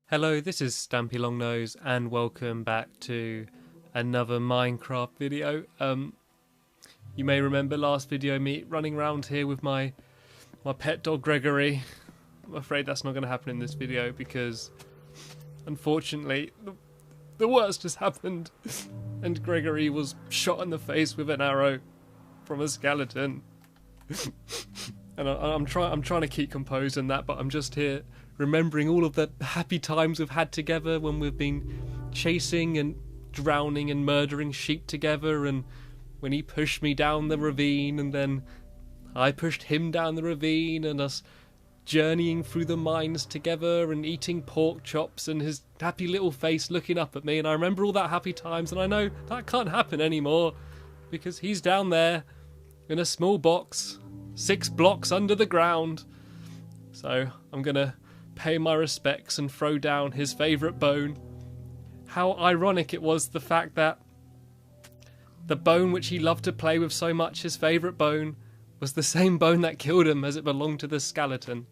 Hello, this is Stampy Longnose and welcome back to another Minecraft video. You may remember last video me running around here with my pet dog Gregory. I'm afraid that's not going to happen in this video because unfortunately the worst has happened and Gregory was shot in the face with an arrow from a skeleton. And I'm trying to keep composed in that, but I'm just here remembering all of the happy times we've had together when we've been chasing and drowning and murdering sheep together, and when he pushed me down the ravine and then I pushed him down the ravine, and us journeying through the mines together and eating pork chops and his happy little face looking up at me. And I remember all that happy times, and I know that can't happen anymore because he's down there in a small box 6 blocks under the ground. So I'm gonna pay my respects and throw down his favourite bone. How ironic it was, the fact that the bone which he loved to play with so much, his favourite bone, was the same bone that killed him as it belonged to the skeleton.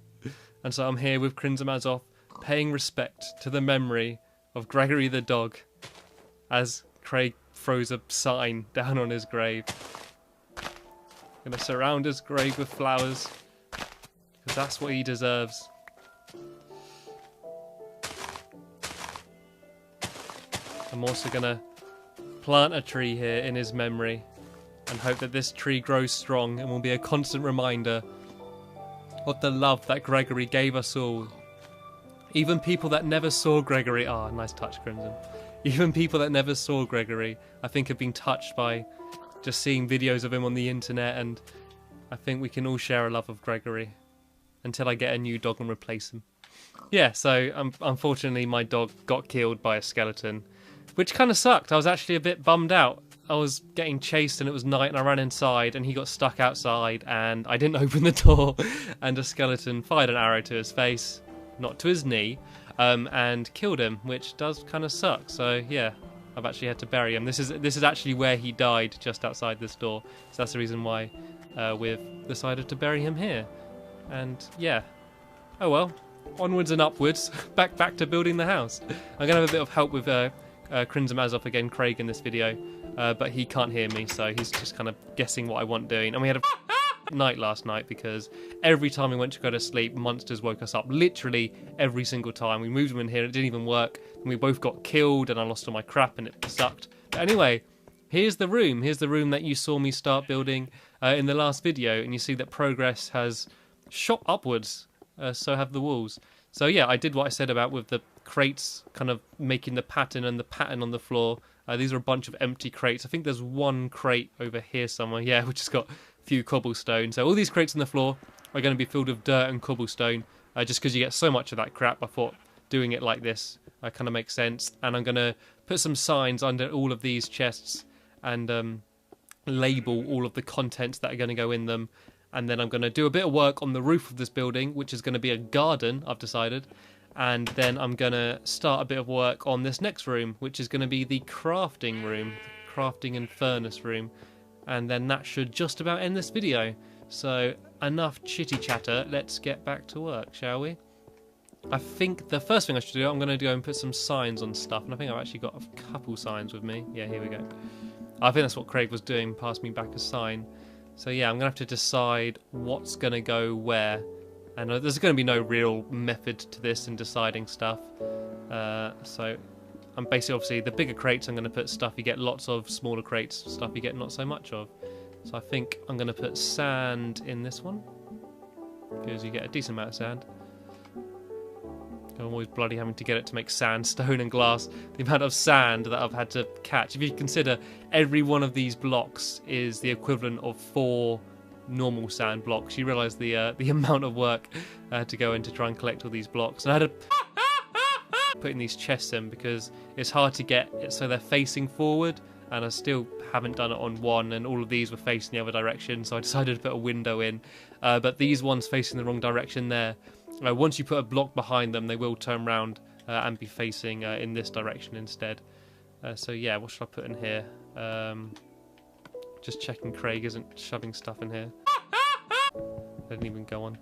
And so I'm here with Crimson Mazov, paying respect to the memory of Gregory the dog as Craig throws a sign down on his grave. Gonna surround his grave with flowers because that's what he deserves. I'm also gonna plant a tree here in his memory and hope that this tree grows strong and will be a constant reminder of the love that Gregory gave us all. Even people that never saw Gregory, nice touch, Crimson. Even people that never saw Gregory, I think, have been touched by just seeing videos of him on the internet, and I think we can all share a love of Gregory until I get a new dog and replace him. Yeah, so unfortunately my dog got killed by a skeleton, which kind of sucked. I was actually a bit bummed out. I was getting chased and it was night and I ran inside and he got stuck outside and I didn't open the door and a skeleton fired an arrow to his face, not to his knee, and killed him, which does kind of suck. So yeah, I've actually had to bury him. This is actually where he died, just outside this door. So that's the reason why we've decided to bury him here. And yeah, oh well, onwards and upwards, back to building the house. I'm gonna have a bit of help with Crimson Mazov again, Craig, in this video, but he can't hear me, so he's just kind of guessing what I want doing. And we had a night last night because every time we went to go to sleep, monsters woke us up. Literally every single time. We moved them in here, it didn't even work, and we both got killed, and I lost all my crap, and it sucked. But anyway, here's the room. Here's the room that you saw me start building in the last video, and you see that progress has shot upwards. So have the walls. So yeah, I did what I said about with the crates kind of making the pattern and the pattern on the floor. These are a bunch of empty crates. I think there's one crate over here somewhere, yeah, which has got a few cobblestone. So all these crates on the floor are going to be filled with dirt and cobblestone, just because you get so much of that crap. I thought doing it like this kind of makes sense. And I'm going to put some signs under all of these chests and label all of the contents that are going to go in them. And then I'm going to do a bit of work on the roof of this building, which is going to be a garden, I've decided. And then I'm going to start a bit of work on this next room, which is going to be the crafting room, the crafting and furnace room. And then that should just about end this video. So enough chitty chatter, let's get back to work, shall we? I think the first thing I should do, I'm going to go and put some signs on stuff. And I think I've actually got a couple signs with me. Yeah, here we go. I think that's what Craig was doing, passed me back a sign. So yeah, I'm going to have to decide what's going to go where. And there's going to be no real method to this in deciding stuff. So I'm basically, obviously, the bigger crates I'm going to put stuff you get lots of, smaller crates, stuff you get not so much of. So I think I'm going to put sand in this one, because you get a decent amount of sand. I'm always bloody having to get it to make sand, stone and glass. The amount of sand that I've had to catch. If you consider every one of these blocks is the equivalent of 4 normal sand blocks, you realise the amount of work to go in to try and collect all these blocks. And I had to put in these chests in because it's hard to get it so they're facing forward, and I still haven't done it on one, and all of these were facing the other direction, so I decided to put a window in. But these ones facing the wrong direction there, once you put a block behind them, they will turn round and be facing in this direction instead. So yeah, what should I put in here? Just checking Craig isn't shoving stuff in here. Didn't even go on.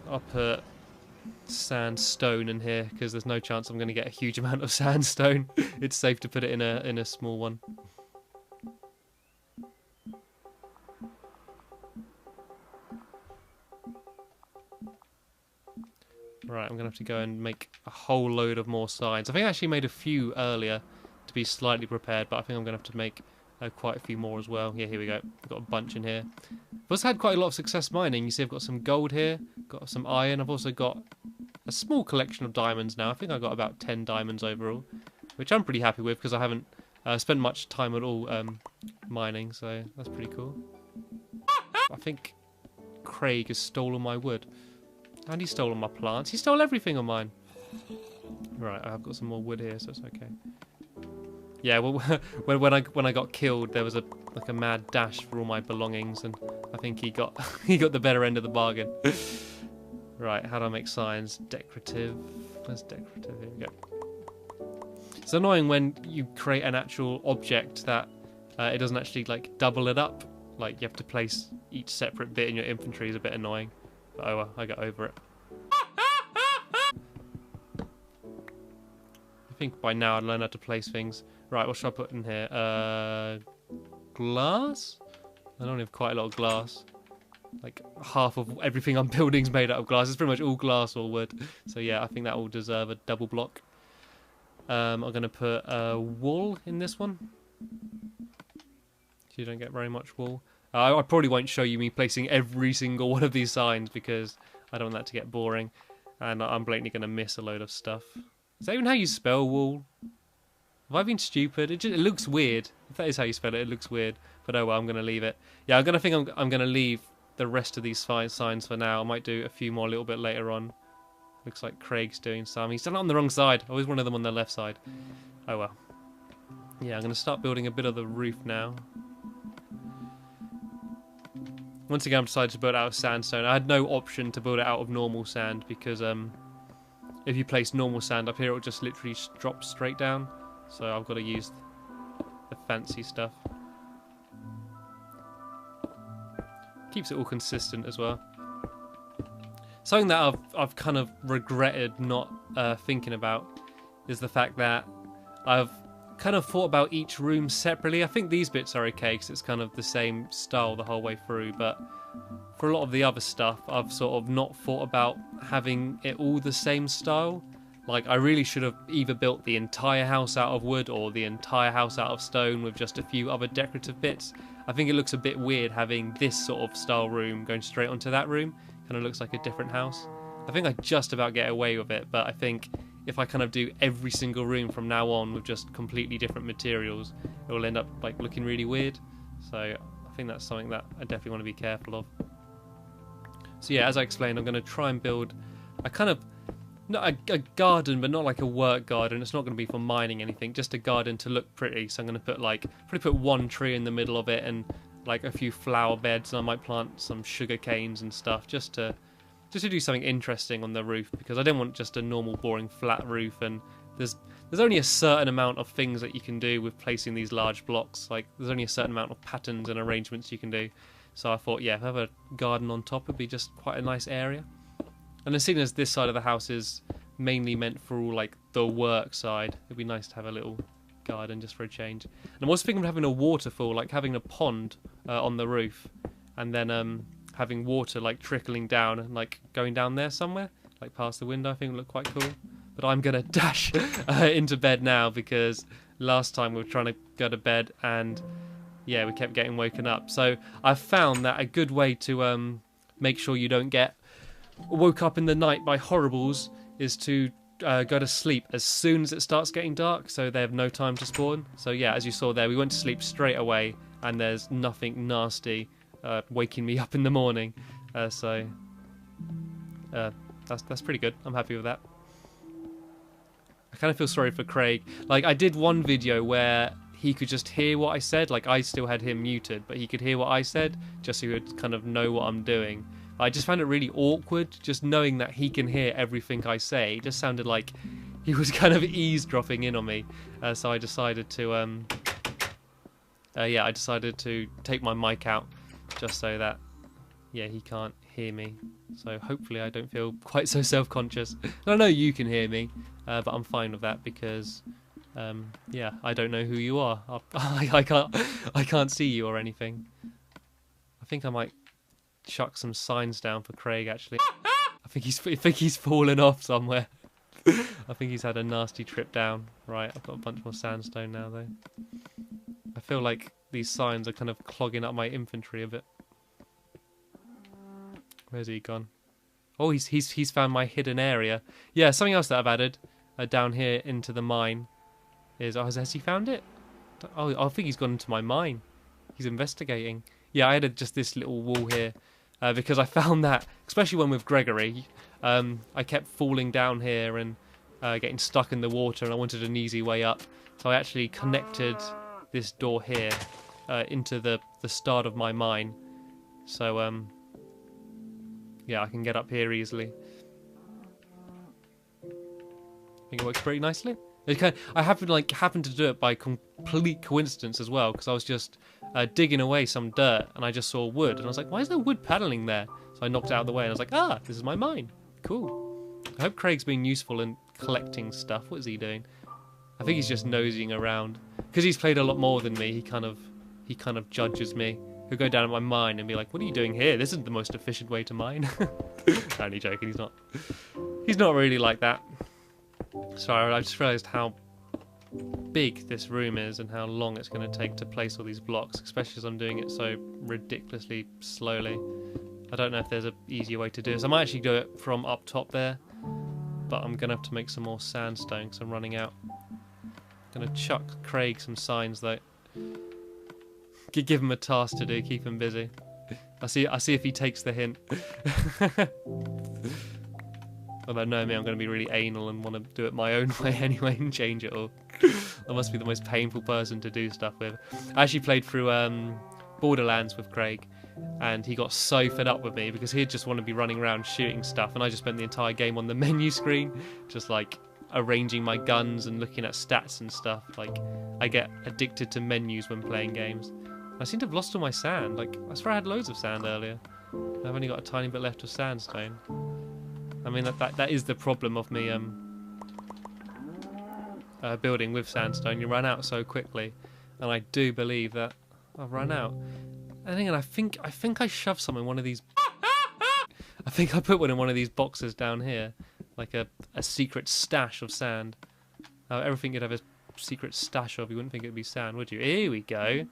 I'll put sandstone in here because there's no chance I'm going to get a huge amount of sandstone. It's safe to put it in a small one. Right, I'm going to have to go and make a whole load of more signs. I think I actually made a few earlier to be slightly prepared, but I think I'm going to have to make quite a few more as well. Yeah, here we go. I've got a bunch in here. I've also had quite a lot of success mining. You see I've got some gold here, got some iron. I've also got a small collection of diamonds now. I think I've got about 10 diamonds overall, which I'm pretty happy with because I haven't spent much time at all mining, so that's pretty cool. I think Craig has stolen my wood. And he's stolen my plants. He stole everything on mine. Right, I've got some more wood here, so it's okay. Yeah, well, when I got killed, there was a mad dash for all my belongings, and I think he got he got the better end of the bargain. Right, how do I make signs? Decorative. Where's decorative? Here we go. It's annoying when you create an actual object that it doesn't actually like double it up. Like you have to place each separate bit in your inventory is a bit annoying. But oh well, I got over it. I think by now I'd learn how to place things. Right, what should I put in here? Glass? I don't have quite a lot of glass. Like half of everything I'm building is made out of glass. It's pretty much all glass or wood. So yeah, I think that will deserve a double block. I'm going to put wool in this one. So you don't get very much wool. I probably won't show you me placing every single one of these signs because I don't want that to get boring. And I'm blatantly going to miss a load of stuff. Is that even how you spell wool? Have I been stupid? It looks weird. If that is how you spell it, it looks weird. But oh well, I'm going to leave it. Yeah, I'm going to leave the rest of these signs for now. I might do a few more a little bit later on. Looks like Craig's doing some. He's done it on the wrong side. I always wanted them on the left side. Oh well. Yeah, I'm going to start building a bit of the roof now. Once again, I've decided to build it out of sandstone. I had no option to build it out of normal sand because if you place normal sand up here, it will just literally drop straight down. So I've got to use the fancy stuff. Keeps it all consistent as well. Something that I've kind of regretted not thinking about is the fact that I've kind of thought about each room separately. I think these bits are okay because it's kind of the same style the whole way through, but for a lot of the other stuff I've sort of not thought about having it all the same style. Like I really should have either built the entire house out of wood or the entire house out of stone with just a few other decorative bits. I think it looks a bit weird having this sort of style room going straight onto that room. Kind of looks like a different house. I think I just about get away with it, but I think if I kind of do every single room from now on with just completely different materials, it will end up like looking really weird. So I think that's something that I definitely want to be careful of. So yeah, as I explained, I'm going to try and build a kind of, not a garden, but not like a work garden. It's not going to be for mining anything, just a garden to look pretty. So I'm going to put probably put one tree in the middle of it and like a few flower beds, and I might plant some sugar canes and stuff just to do something interesting on the roof, because I don't want just a normal boring flat roof, and there's only a certain amount of things that you can do with placing these large blocks. Like there's only a certain amount of patterns and arrangements you can do. So I thought, yeah, if I have a garden on top, it'd be just quite a nice area. And as soon as this side of the house is mainly meant for all like the work side, it'd be nice to have a little garden just for a change. And I'm also thinking of having a waterfall, like having a pond on the roof, and then having water like trickling down and like going down there somewhere, like past the window. I think it would look quite cool. But I'm gonna dash into bed now because last time we were trying to go to bed and yeah, we kept getting woken up. So I've found that a good way to make sure you don't get woke up in the night by horribles is to go to sleep as soon as it starts getting dark, so they have no time to spawn. So yeah, as you saw there, we went to sleep straight away and there's nothing nasty waking me up in the morning. So that's pretty good. I'm happy with that. I kind of feel sorry for Craig. Like I did one video where he could just hear what I said. Like I still had him muted, but he could hear what I said just so he would kind of know what I'm doing. I just found it really awkward just knowing that he can hear everything I say. It just sounded like he was kind of eavesdropping in on me. So I decided to I decided to take my mic out just so that yeah, he can't hear me. So hopefully I don't feel quite so self-conscious. I know you can hear me, but I'm fine with that because, yeah, I don't know who you are. I can't see you or anything. I think I might chuck some signs down for Craig. Actually, I think he's fallen off somewhere. I think he's had a nasty trip down. Right, I've got a bunch more sandstone now though. I feel like these signs are kind of clogging up my inventory a bit. Where's he gone? Oh, he's found my hidden area. Yeah, something else that I've added down here into the mine is... Oh, has he found it? Oh, I think he's gone into my mine. He's investigating. Yeah, I added just this little wall here because I found that, especially when with Gregory, I kept falling down here and getting stuck in the water, and I wanted an easy way up. So I actually connected this door here into the start of my mine. So, yeah, I can get up here easily. I think it works pretty nicely. I happened to do it by complete coincidence as well, because I was just digging away some dirt and I just saw wood and I was like, why is there wood paneling there? So I knocked it out of the way and I was like, ah, this is my mine. Cool. I hope Craig's being useful in collecting stuff. What is he doing? I think he's just nosing around because he's played a lot more than me. He kind of judges me. He'll go down at my mine and be like, what are you doing here? This isn't the most efficient way to mine. Only joking, he's not really like that. Sorry, I just realised how big this room is and how long it's going to take to place all these blocks, especially as I'm doing it so ridiculously slowly. I don't know if there's an easier way to do this. I might actually do it from up top there, but I'm going to have to make some more sandstone because I'm running out. I'm going to chuck Craig some signs though. Give him a task to do, keep him busy. I see if he takes the hint. Although knowing me, I'm going to be really anal and want to do it my own way anyway and change it all. I must be the most painful person to do stuff with. I actually played through Borderlands with Craig, and he got so fed up with me because he'd just want to be running around shooting stuff, and I just spent the entire game on the menu screen, just like arranging my guns and looking at stats and stuff. Like, I get addicted to menus when playing games. I seem to have lost all my sand. Like, I swear I had loads of sand earlier. I've only got a tiny bit left of sandstone. I mean, that is the problem of me building with sandstone. You run out so quickly, and I do believe that I've run out. And again, I think I shoved some in one of these. I think I put one in one of these boxes down here, like a secret stash of sand. Everything you'd have a secret stash of, you wouldn't think it'd be sand, would you? Here we go.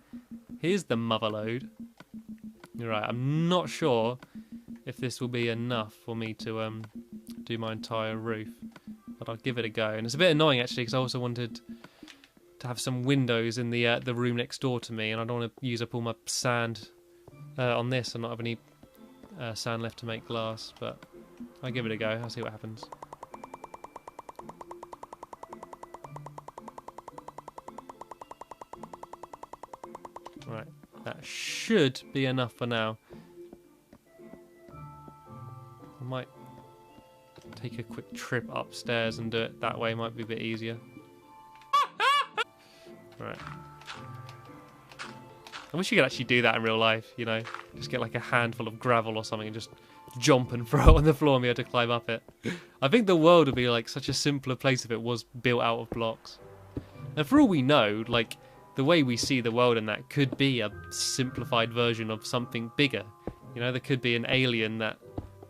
Here's the motherload. You're right. I'm not sure if this will be enough for me to do my entire roof, but I'll give it a go. And it's a bit annoying actually because I also wanted to have some windows in the room next door to me, and I don't want to use up all my sand on this and not have any sand left to make glass. But I'll give it a go. I'll see what happens. Right, that should be enough for now. I might take a quick trip upstairs and do it that way, might be a bit easier. Right. I wish you could actually do that in real life, you know. Just get like a handful of gravel or something and just jump and throw it on the floor and be able to climb up it. I think the world would be like such a simpler place if it was built out of blocks. And for all we know, like, the way we see the world in that could be a simplified version of something bigger. You know, there could be an alien that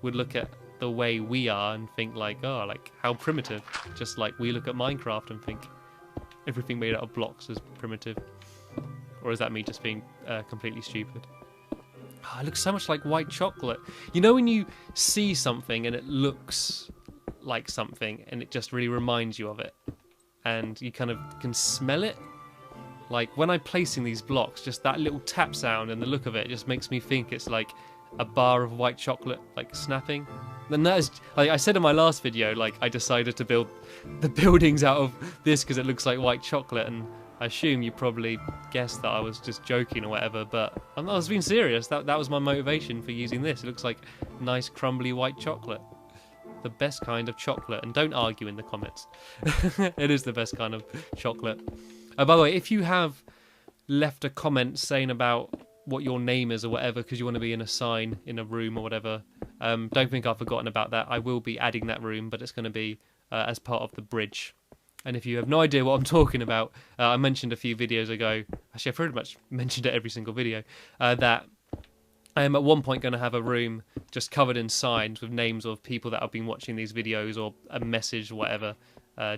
would look at the way we are and think like, oh, like, how primitive. Just like we look at Minecraft and think everything made out of blocks is primitive. Or is that me just being completely stupid? Oh, it looks so much like white chocolate. You know when you see something and it looks like something and it just really reminds you of it? And you kind of can smell it? Like, when I'm placing these blocks, just that little tap sound and the look of it just makes me think it's like a bar of white chocolate, like, snapping. And that is, like I said in my last video, like, I decided to build the buildings out of this because it looks like white chocolate, and I assume you probably guessed that I was just joking or whatever, but I was being serious. That was my motivation for using this. It looks like nice, crumbly white chocolate. The best kind of chocolate, and don't argue in the comments. It is the best kind of chocolate. By the way, if you have left a comment saying about what your name is or whatever, because you want to be in a sign in a room or whatever. Don't think I've forgotten about that. I will be adding that room, but it's going to be as part of the bridge. And if you have no idea what I'm talking about, I mentioned a few videos ago, actually I've pretty much mentioned it every single video, that I am at one point going to have a room just covered in signs with names of people that have been watching these videos, or a message or whatever,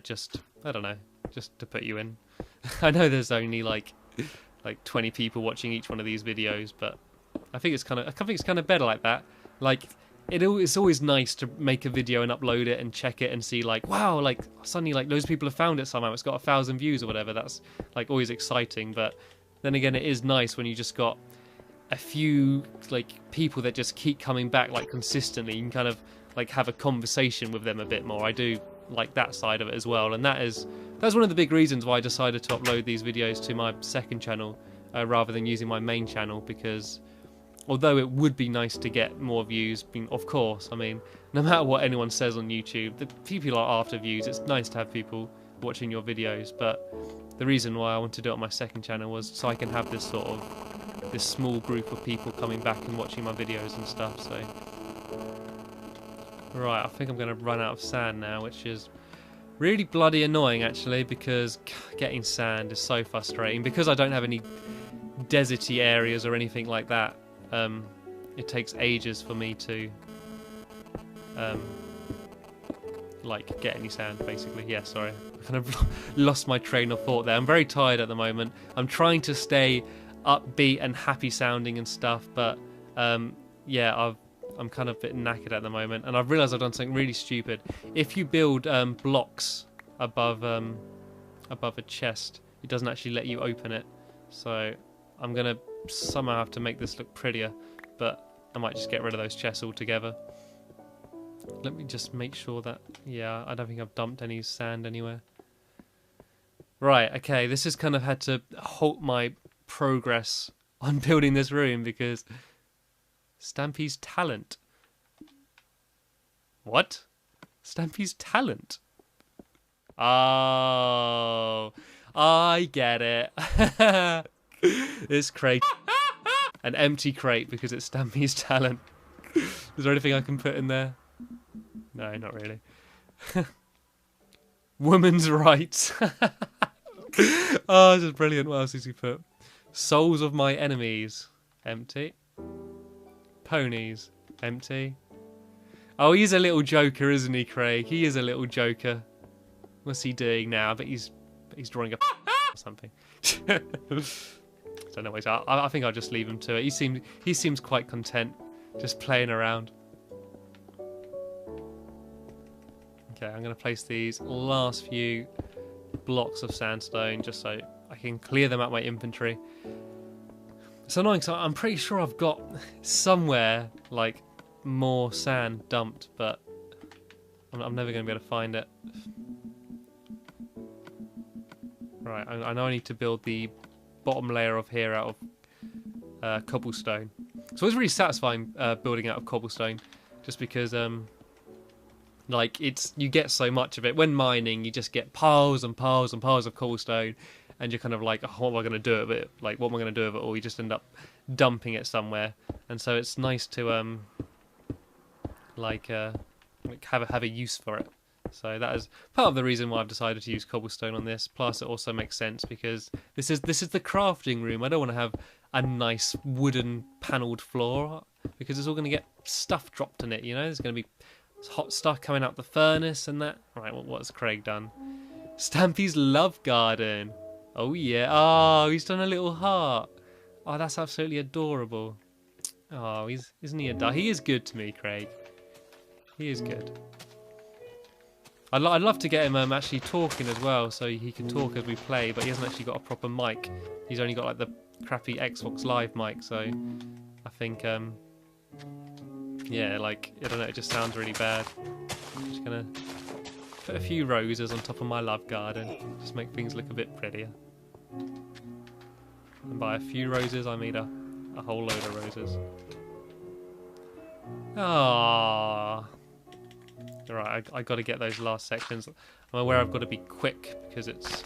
just, I don't know, just to put you in. I know there's only like 20 people watching each one of these videos, but I think it's kind of better like that. Like, it's always nice to make a video and upload it and check it and see like, wow, like suddenly like those people have found it somehow, it's got 1,000 views or whatever. That's like always exciting. But then again, it is nice when you just got a few like people that just keep coming back like consistently. You can kind of like have a conversation with them a bit more. I do like that side of it as well, and that's one of the big reasons why I decided to upload these videos to my second channel rather than using my main channel, because although it would be nice to get more views, of course, I mean, no matter what anyone says on YouTube, the people are after views. It's nice to have people watching your videos, but the reason why I wanted to do it on my second channel was so I can have this sort of, this small group of people coming back and watching my videos and stuff. So, right, I think I'm going to run out of sand now, which is really bloody annoying actually, because getting sand is so frustrating. Because I don't have any deserty areas or anything like that, it takes ages for me to like get any sand, basically. Yeah, sorry, I kind of lost my train of thought there. I'm very tired at the moment. I'm trying to stay upbeat and happy sounding and stuff, but yeah, I'm kind of a bit knackered at the moment, and I've realised I've done something really stupid. If you build blocks above a chest, it doesn't actually let you open it. So I'm gonna somehow have to make this look prettier, but I might just get rid of those chests altogether. Let me just make sure that, yeah, I don't think I've dumped any sand anywhere. Right, okay, this has kind of had to halt my progress on building this room because Stampy's talent. What? Stampy's talent? Oh, I get it. This crate, an empty crate because it's Stampy's talent. Is there anything I can put in there? No, not really. Women's rights. Oh, this is brilliant. What else did he put? Souls of my enemies. Empty. Ponies. Empty. Oh, he's a little joker, isn't he, Craig? He is a little joker. What's he doing now? But he's drawing a or something. Don't know what he's, I think I'll just leave him to it. He seems quite content, just playing around. Okay, I'm going to place these last few blocks of sandstone just so I can clear them out my inventory. It's annoying, so I'm pretty sure I've got somewhere like more sand dumped, but I'm never going to be able to find it. Right, I know I need to build the bottom layer of here out of cobblestone. So it's really satisfying building out of cobblestone, just because like you get so much of it. When mining, you just get piles and piles and piles of cobblestone, and you're kind of like, oh, what am I going to do with it? Like, what am I going to do with it? Or you just end up dumping it somewhere. And so it's nice to have a use for it. So that is part of the reason why I've decided to use cobblestone on this. Plus, it also makes sense because this is the crafting room. I don't want to have a nice wooden panelled floor because it's all going to get stuff dropped in it. You know, there's going to be hot stuff coming out the furnace and that. Right, well, what's Craig done? Stampy's love garden. Oh yeah. Oh, he's done a little heart. Oh, that's absolutely adorable. Oh, isn't he he is good to me, Craig. He is good. I'd love to get him actually talking as well, so he can talk as we play, but he hasn't actually got a proper mic. He's only got like the crappy Xbox Live mic, so I think, yeah, like, I don't know, it just sounds really bad. I'm just gonna put a few roses on top of my love garden, just make things look a bit prettier. And by a few roses, I mean a whole load of roses. Ah. Alright, I got to get those last sections. I'm aware I've got to be quick because it's...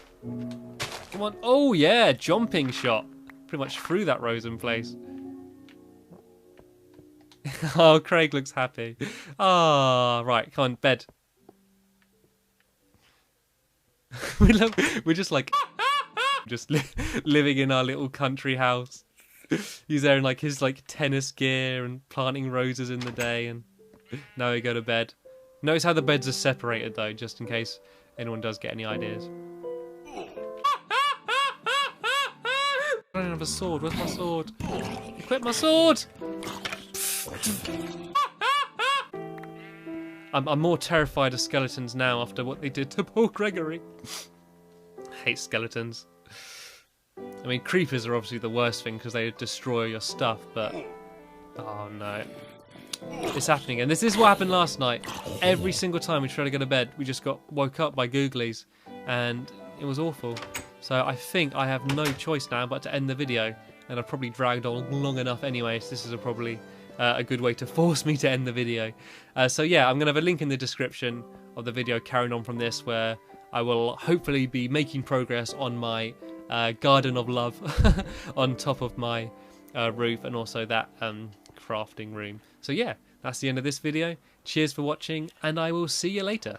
Come on. Oh, yeah, jumping shot. Pretty much through that rose in place. Oh, Craig looks happy. Ah, right, come on, bed. We're just like, just living in our little country house. He's there in like his like tennis gear and planting roses in the day, and now we go to bed. Notice how the beds are separated though, just in case anyone does get any ideas. I don't have a sword. Where's my sword? Equip my sword! I'm more terrified of skeletons now after what they did to poor Gregory. I hate skeletons. I mean, creepers are obviously the worst thing because they destroy your stuff, but... Oh no. It's happening, and this is what happened last night. Every single time we tried to go to bed, we just got woke up by googlies, and it was awful. So I think I have no choice now but to end the video, and I've probably dragged on long enough anyway, so this is probably a good way to force me to end the video. So yeah, I'm going to have a link in the description of the video carrying on from this, where I will hopefully be making progress on my garden of love on top of my roof, and also that crafting room. So yeah, that's the end of this video. Cheers for watching, and I will see you later.